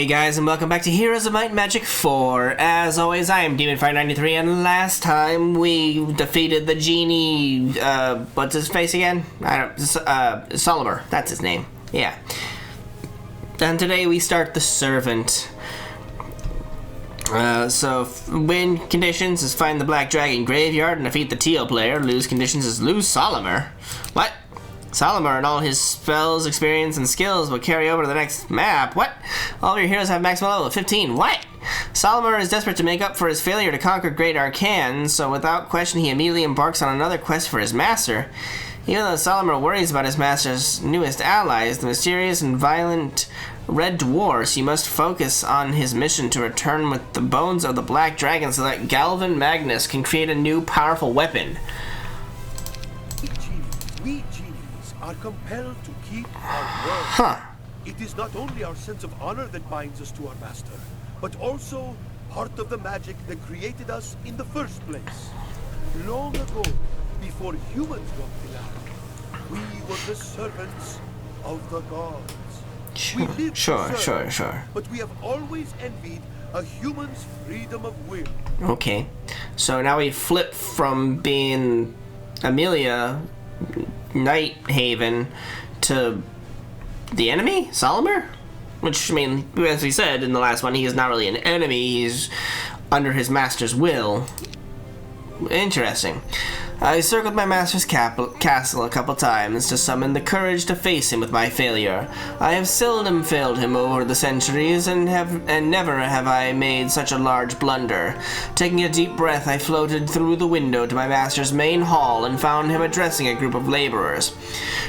Hey guys, and welcome back to Heroes of Might and Magic 4. As always, I am Demon593, and last time we defeated the genie, what's his face again? Solymr, that's his name. Yeah. And today we start the Servant. So, win conditions is find the Black Dragon Graveyard and defeat the Teal player. Lose conditions is lose Solymr. What? Solymr and all his spells, experience, and skills will carry over to the next map. What? All of your heroes have maximum level of 15. What? Solymr is desperate to make up for his failure to conquer Great Arcane, so without question he immediately embarks on another quest for his master. Even though Solymr worries about his master's newest allies, the mysterious and violent Red Dwarves, he must focus on his mission to return with the bones of the Black Dragon so that Galvin Magnus can create a new powerful weapon. We genies are compelled to keep our word. It is not only our sense of honor that binds us to our master, but also part of the magic that created us in the first place. Long ago, before humans walked the land, we were the servants of the gods. Sure. But we have always envied a human's freedom of will. Okay. So now we flip from being Amelia Nighthaven to the enemy, Solymr? Which, I mean, as we said in the last one, he is not really an enemy, he's under his master's will. Interesting. I circled my master's castle a couple times to summon the courage to face him with my failure. I have seldom failed him over the centuries, and never have I made such a large blunder. Taking a deep breath, I floated through the window to my master's main hall and found him addressing a group of laborers.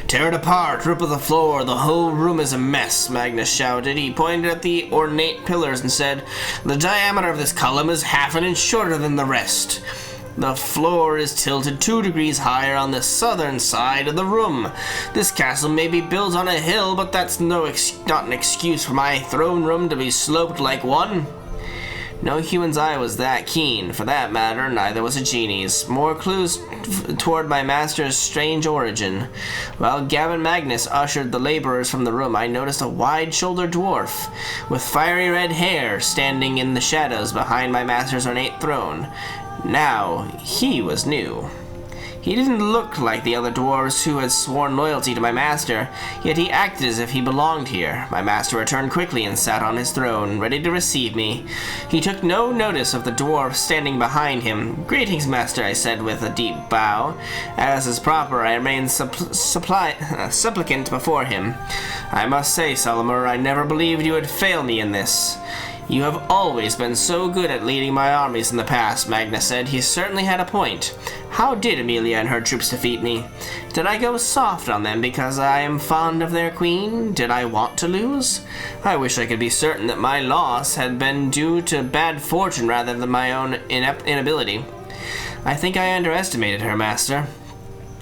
"Tear it apart, rip the floor, the whole room is a mess," Magnus shouted. He pointed at the ornate pillars and said, "The diameter of this column is half an inch shorter than the rest. The floor is tilted 2 degrees higher on the southern side of the room. This castle may be built on a hill, but that's not an excuse for my throne room to be sloped like one." No human's eye was that keen. For that matter, neither was a genie's. More clues toward my master's strange origin. While Gavin Magnus ushered the laborers from the room, I noticed a wide-shouldered dwarf with fiery red hair standing in the shadows behind my master's ornate throne. Now, he was new. He didn't look like the other dwarves who had sworn loyalty to my master, yet he acted as if he belonged here. My master returned quickly and sat on his throne, ready to receive me. He took no notice of the dwarf standing behind him. "Greetings, master," I said with a deep bow. As is proper, I remained supplicant before him. "I must say, Solymr, I never believed you would fail me in this." "You have always been so good at leading my armies in the past," Magnus said. He certainly had a point. "How did Amelia and her troops defeat me? Did I go soft on them because I am fond of their queen? Did I want to lose? I wish I could be certain that my loss had been due to bad fortune rather than my own inability. I think I underestimated her, master."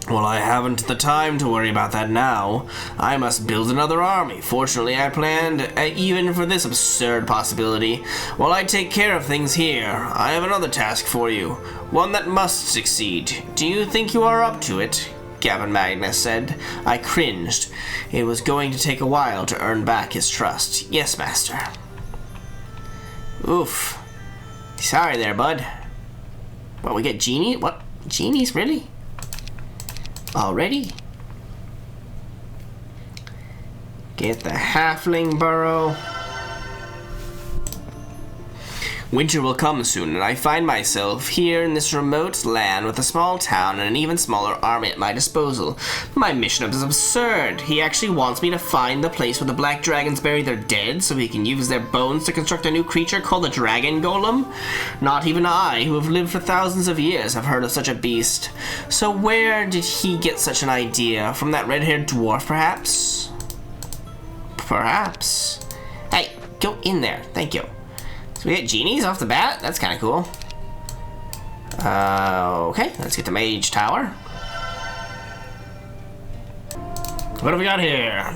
"Well, I haven't the time to worry about that now. I must build another army. Fortunately, I planned even for this absurd possibility. While I take care of things here, I have another task for you. One that must succeed. Do you think you are up to it?" Gavin Magnus said. I cringed. It was going to take a while to earn back his trust. "Yes, master." Oof. Sorry there, bud. What, we get genie? What? Genies, really? Already? Get the halfling burrow. Winter will come soon, and I find myself here in this remote land with a small town and an even smaller army at my disposal. My mission is absurd. He actually wants me to find the place where the Black Dragons bury their dead so he can use their bones to construct a new creature called the Dragon Golem? Not even I, who have lived for thousands of years, have heard of such a beast. So where did he get such an idea? From that red-haired dwarf, perhaps? Perhaps. Hey, go in there. Thank you. So we get genies off the bat? That's kind of cool. Okay, let's get the Mage Tower. What have we got here?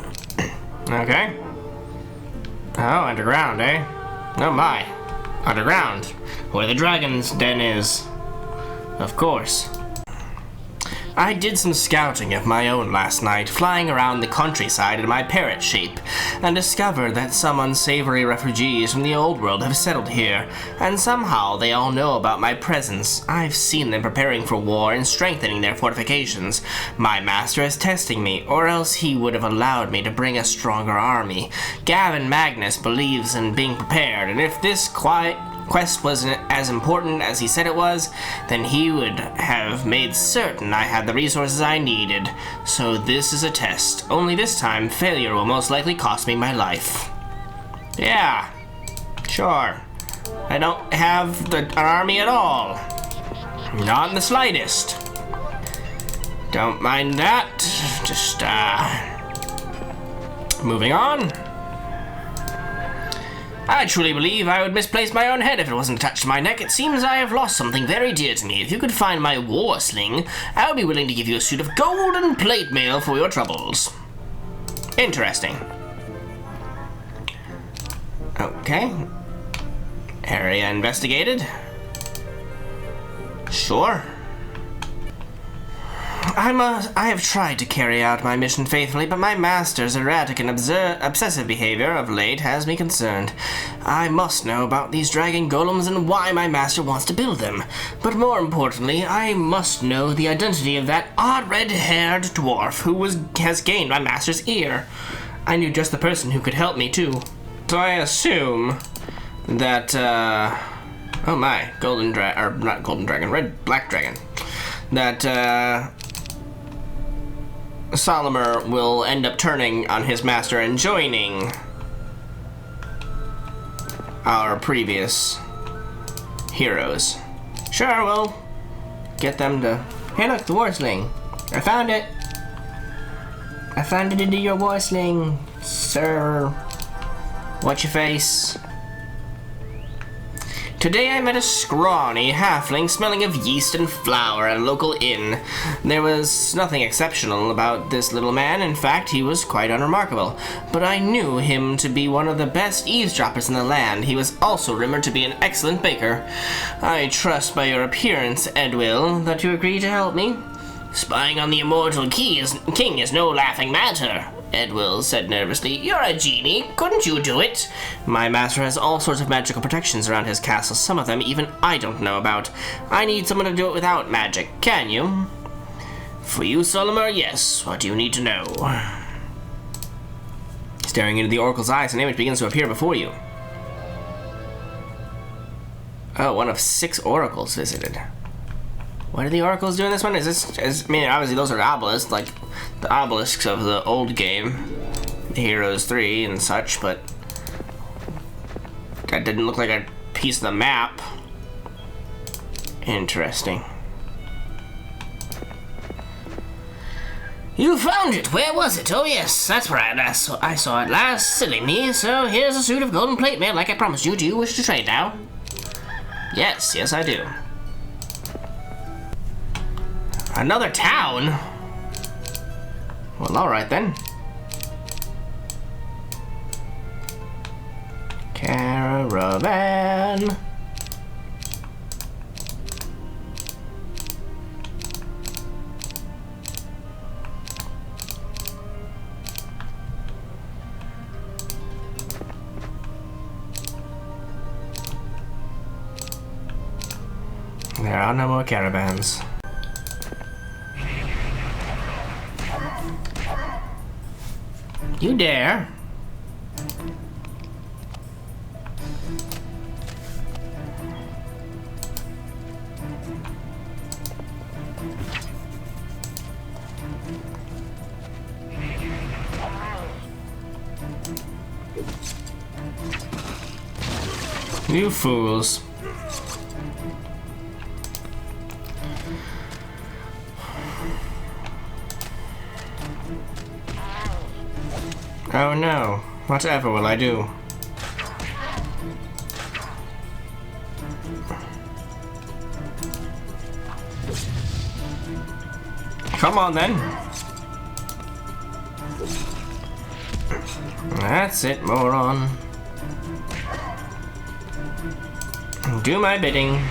Okay. Oh, underground, eh? Oh my. Underground. Where the dragon's den is. Of course. I did some scouting of my own last night, flying around the countryside in my parrot shape, and discovered that some unsavory refugees from the old world have settled here, and somehow they all know about my presence. I've seen them preparing for war and strengthening their fortifications. My master is testing me, or else he would have allowed me to bring a stronger army. Gavin Magnus believes in being prepared, and if this quest wasn't as important as he said it was, then he would have made certain I had the resources I needed. So this is a test. Only this time, failure will most likely cost me my life. Yeah, sure. I don't have an army at all. Not in the slightest. Don't mind that. Just, moving on. I truly believe I would misplace my own head if it wasn't attached to my neck. It seems I have lost something very dear to me. If you could find my war sling, I would be willing to give you a suit of golden plate mail for your troubles. Interesting. Okay. Area investigated. Sure. I have tried to carry out my mission faithfully, but my master's erratic and obsessive behavior of late has me concerned. I must know about these dragon golems and why my master wants to build them. But more importantly, I must know the identity of that odd red-haired dwarf who has gained my master's ear. I knew just the person who could help me, too. So I assume that, oh my, black dragon. That, Solymr will end up turning on his master and joining our previous heroes. Sure, we'll get them to... Hey look, the war sling. I found it. I found it into your war sling, sir. What's your face? Today I met a scrawny halfling smelling of yeast and flour at a local inn. There was nothing exceptional about this little man. In fact, he was quite unremarkable. But I knew him to be one of the best eavesdroppers in the land. He was also rumored to be an excellent baker. I trust by your appearance, Edwill, that you agree to help me. Spying on the immortal king is no laughing matter, Edwill said nervously. You're a genie. Couldn't you do it? My master has all sorts of magical protections around his castle. Some of them even I don't know about. I need someone to do it without magic. Can you? For you, Solymr, yes. What do you need to know? Staring into the oracle's eyes, an image begins to appear before you. Oh, one of 6 oracles visited. What are the oracles doing this one? I mean, obviously those are obelisks, like the obelisks of the old game, the Heroes 3 and such, but that didn't look like a piece of the map. Interesting. You found it! Where was it? Oh yes, that's right. I saw it last. Silly me. So here's a suit of golden plate mail like I promised you. Do you wish to trade now? Yes, I do. Another town? Well, alright then. Caravan. There are no more caravans. You dare? You fools. Oh no, whatever will I do? Come on then. That's it, moron. Do my bidding.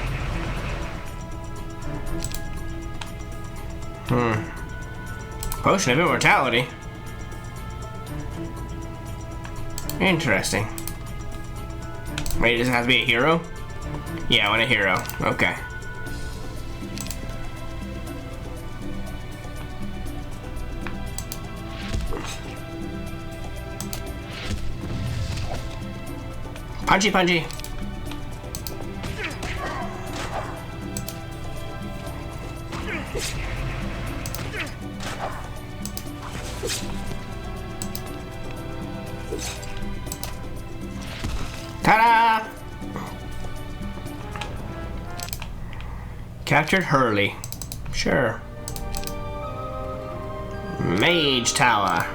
Potion of immortality. Interesting. Wait, does it have to be a hero? Yeah, I want a hero. Okay. Punchy, punchy. Ta-da! Captured Hurley. Sure. Mage Tower.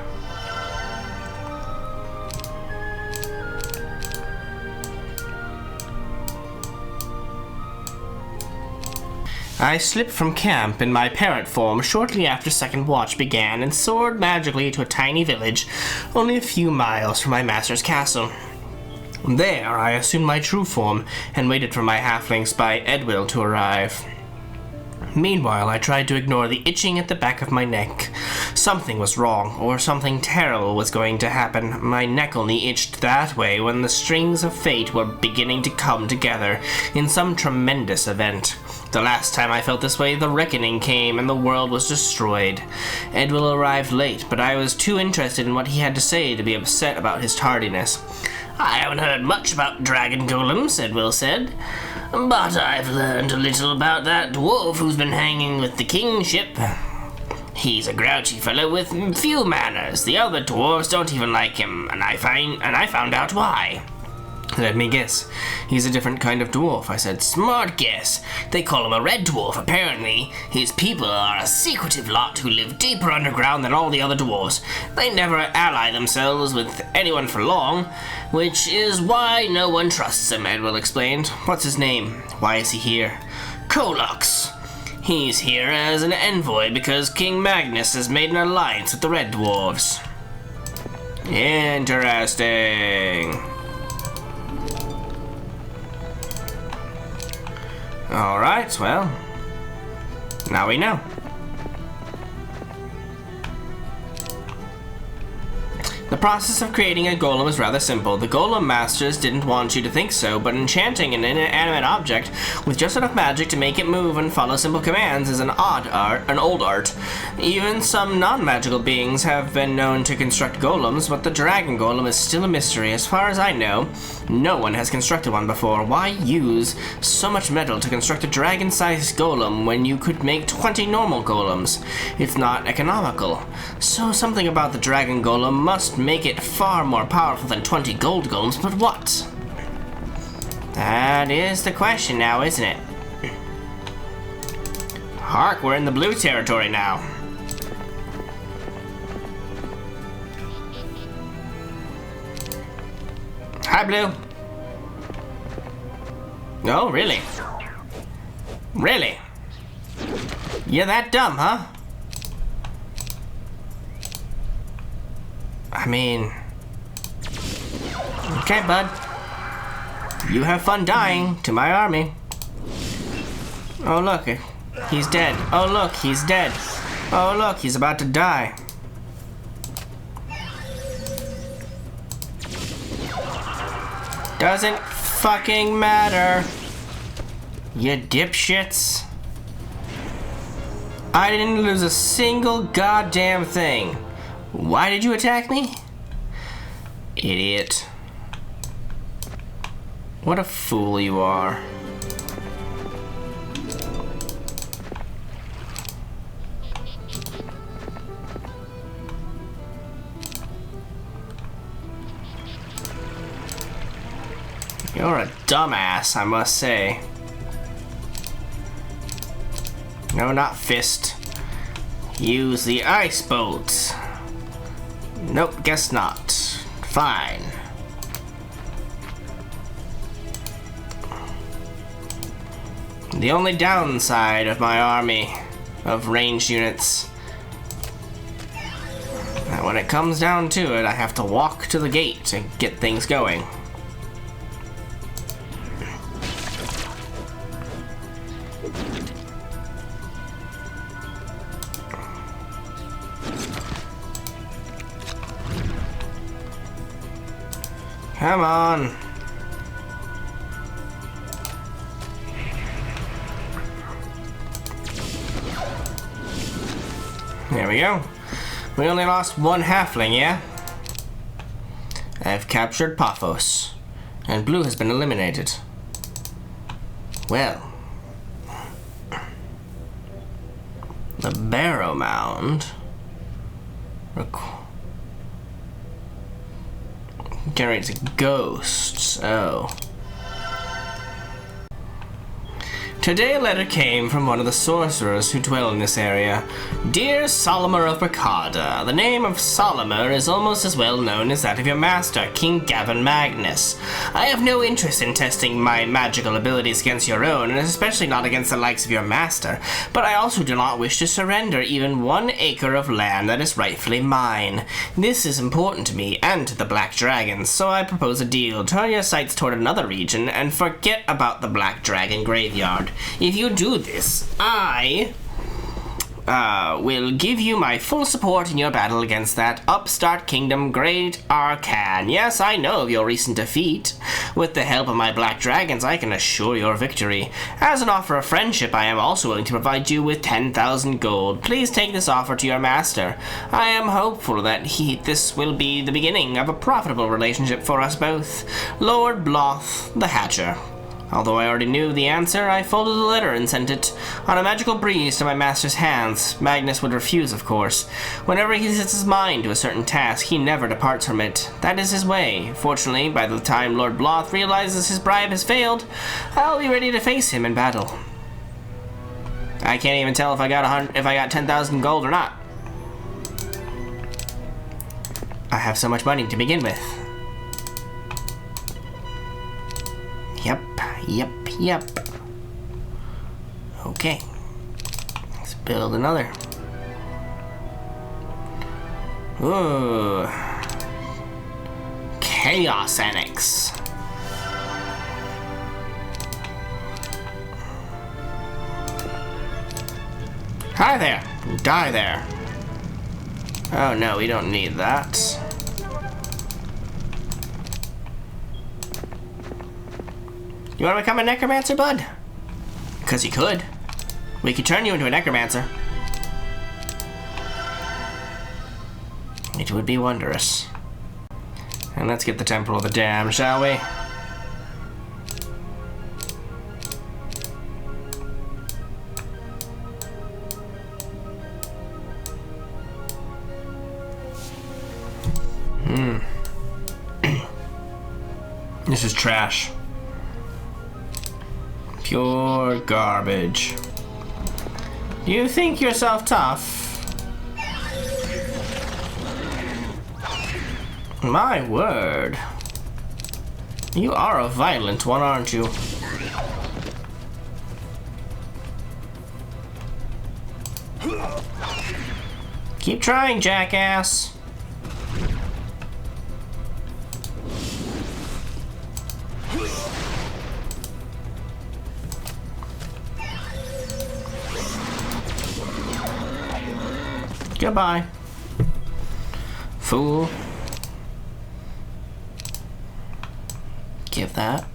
I slipped from camp in my parrot form shortly after second watch began and soared magically to a tiny village only a few miles from my master's castle. There, I assumed my true form and waited for my halfling spy Edwill to arrive. Meanwhile, I tried to ignore the itching at the back of my neck. Something was wrong, or something terrible was going to happen. My neck only itched that way when the strings of fate were beginning to come together in some tremendous event. The last time I felt this way, the reckoning came and the world was destroyed. Edwill arrived late, but I was too interested in what he had to say to be upset about his tardiness. I haven't heard much about dragon golems, Edwill said, but I've learned a little about that dwarf who's been hanging with the kingship. He's a grouchy fellow with few manners. The other dwarves don't even like him, and I found out why. Let me guess. He's a different kind of dwarf, I said. Smart guess. They call him a red dwarf, apparently. His people are a secretive lot who live deeper underground than all the other dwarves. They never ally themselves with anyone for long, which is why no one trusts him, Edwill explained. What's his name? Why is he here? Kolux. He's here as an envoy because King Magnus has made an alliance with the red dwarves. Interesting. Alright, well, now we know. The process of creating a golem is rather simple. The golem masters didn't want you to think so, but enchanting an inanimate object with just enough magic to make it move and follow simple commands is an old art. Even some non-magical beings have been known to construct golems, but the dragon golem is still a mystery. As far as I know, no one has constructed one before. Why use so much metal to construct a dragon-sized golem when you could make 20 normal golems? It's not economical. So something about the dragon golem must make it far more powerful than 20 gold golems, but what? That is the question now, isn't it? Hark, we're in the blue territory now. Hi, Blue. Oh, really? Really? You're that dumb, huh? I mean... Okay, bud. You have fun dying to my army. Oh, look. He's dead. Oh, look. He's dead. Oh, look. He's about to die. Doesn't fucking matter. You dipshits. I didn't lose a single goddamn thing. Why did you attack me? Idiot. What a fool you are. You're a dumbass, I must say. No, not fist. Use the ice boat. Nope, guess not. Fine. The only downside of my army of ranged units, that when it comes down to it, I have to walk to the gate to get things going. we go. We only lost one halfling, yeah? I've captured Paphos, and blue has been eliminated. Well, the Barrow Mound generates ghosts. Oh. Today a letter came from one of the sorcerers who dwell in this area. Dear Solymr of Barad, the name of Solymr is almost as well known as that of your master, King Gavin Magnus. I have no interest in testing my magical abilities against your own, and especially not against the likes of your master, but I also do not wish to surrender even 1 acre of land that is rightfully mine. This is important to me and to the Black Dragons, so I propose a deal. Turn your sights toward another region and forget about the Black Dragon graveyard. If you do this, I will give you my full support in your battle against that upstart kingdom Great Arcan. Yes, I know of your recent defeat. With the help of my Black Dragons, I can assure your victory. As an offer of friendship, I am also willing to provide you with 10,000 gold. Please take this offer to your master. I am hopeful that this will be the beginning of a profitable relationship for us both. Lord Bloth, the Hatcher. Although I already knew the answer, I folded the letter and sent it on a magical breeze to my master's hands. Magnus would refuse, of course. Whenever he sets his mind to a certain task, he never departs from it. That is his way. Fortunately, by the time Lord Bloth realizes his bribe has failed, I'll be ready to face him in battle. I can't even tell if I got 10,000 gold or not. I have so much money to begin with. Yep. Okay. Let's build another. Ooh. Chaos Annex. Hi there. Die there. Oh no, we don't need that. You want to become a necromancer, bud? Because you could. We could turn you into a necromancer. It would be wondrous. And let's get the Temple of the Damned, shall we? This is trash. Pure garbage. You think yourself tough? My word. You are a violent one, aren't you? Keep trying, jackass. Goodbye. Fool. Give that.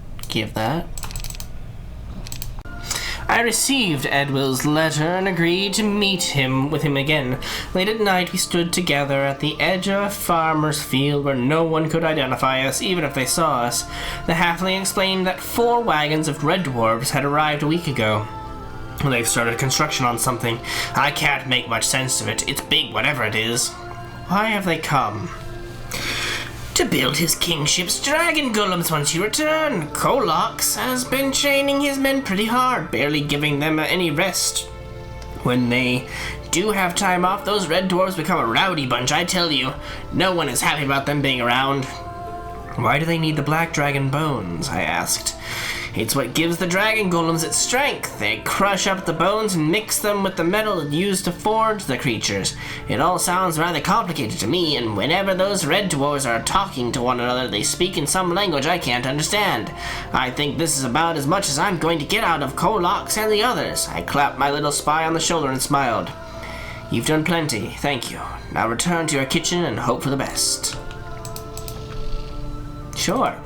I received Edwill's letter and agreed to meet with him again. Late at night, we stood together at the edge of a farmer's field where no one could identify us, even if they saw us. The halfling explained that 4 wagons of red dwarves had arrived a week ago. They've started construction on something. I can't make much sense of it. It's big, whatever it is. Why have they come? To build his kingship's dragon golems once you return. Kolox has been training his men pretty hard, barely giving them any rest. When they do have time off, those red dwarves become a rowdy bunch, I tell you. No one is happy about them being around. Why do they need the black dragon bones? I asked. It's what gives the dragon golems its strength. They crush up the bones and mix them with the metal used to forge the creatures. It all sounds rather complicated to me, and whenever those red dwarves are talking to one another, they speak in some language I can't understand. I think this is about as much as I'm going to get out of Kolox and the others. I clapped my little spy on the shoulder and smiled. You've done plenty, thank you. Now return to your kitchen and hope for the best. Sure.